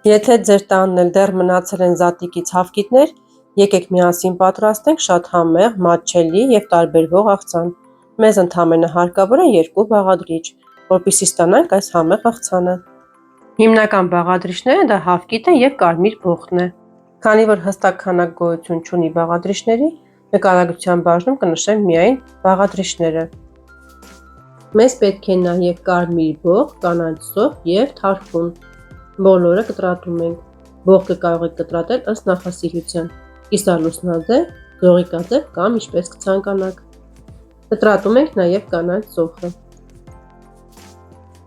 Եթե ձեր տանն էլ դեռ մնացել են զատիկի ցավկիթներ, եկեք միասին պատրաստենք շատ համեղ, մատչելի և տարբերվող աղցան։ Մեզ ընդամենը հարկավոր է 2 բաղադրիչ, որպեսզի ստանանք այս համեղ աղցանը։ Հիմնական բաղադրիչները դա հավկիթը և կարմիր բոխն է։ Քանի որ հստակ քանակ գոյություն չունի բաղադրիչների, նկարագրության բաժնում կնշեմ միայն բաղադրիչները։ Մեզ պետք է նաև կարմիր բոխ, կանաչ սոխ և թարխուն։ Բոլորը կտրատում ենք։ Բոխկը կարող եք կտրատել ըստ նախասիրության՝ կիսալուսնաձև, ձողիկաձև կամ ինչպես կցանկանաք։ Կտրատում ենք նաև կանաչ սոխը։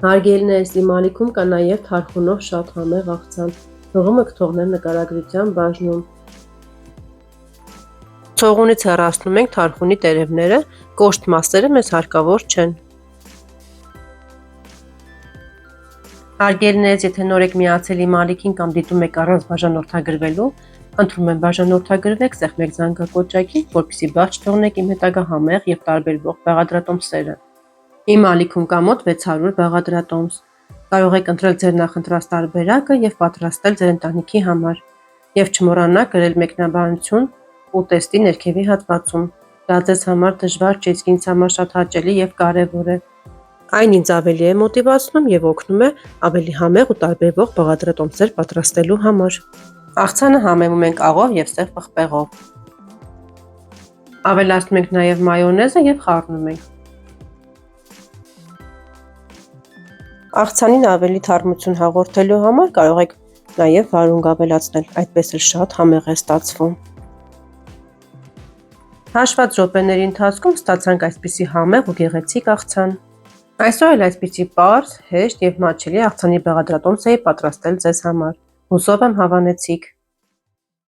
Հարգելիներս, իմ ալիքում կա նաև թարխունով շատ համեղ աղցան։ Հղումը կթողնեմ նկարագրության բաժնում։ Ցողունից հեռացնում ենք թարխունի տերևները, կոշտ մասերը մեզ հարկավոր չեն։ Հարգելիներս, եթե նոր եք միացել իմ ալիքին կամ դիտում եք առանց բաժանորդագրվելու, խնդրում եմ բաժանորդագրվեք, սեղմեք զանգակոճակին, որպեսզի բաց չթողնեք իմ հետագա համեղ և տարբերվող բաղադրատոմսերը։ Իմ ալիքում կա մոտ 600 բաղադրատոմս։ Կարող եք ընտրել ձեր նախընտրած տարբերակը և պատրաստել ձեր ընտանիքի համար։ Եվ չմոռանաք գրել մեկնաբանություն ուտեստի ներքևի հատվածում։ Դա ձեզ համար դժվար չէ, իսկ ինձ համար շատ հաճելի և կարևոր է։ Այն ինձ ավելի է մոտիվացնում և օգնում է ավելի համեղ ու տարբերվող բաղադրատոմսեր պատրաստելու համար։ Աղցանը համեմում ենք աղով և սև պղպեղով։ Ավելացնում ենք նաև մայոնեզը և խառնում ենք։ Աղցանին ավելի թարմություն հաղորդելու համար կարող եք նաև վարունգ ավելացնել, այդպես էլ շատ համեղ է ստացվում։ Հաշված րոպեների ընթացքում ստացանք այսպիսի համեղ ու գեղեցիկ աղցան։ Այսօր էլ այսպիսի պարզ, հեշտ և մատչելի աղցանի բաղադրատոմս էի պատրաստել ձեզ համար։ Հուսով եմ հավանեցիք։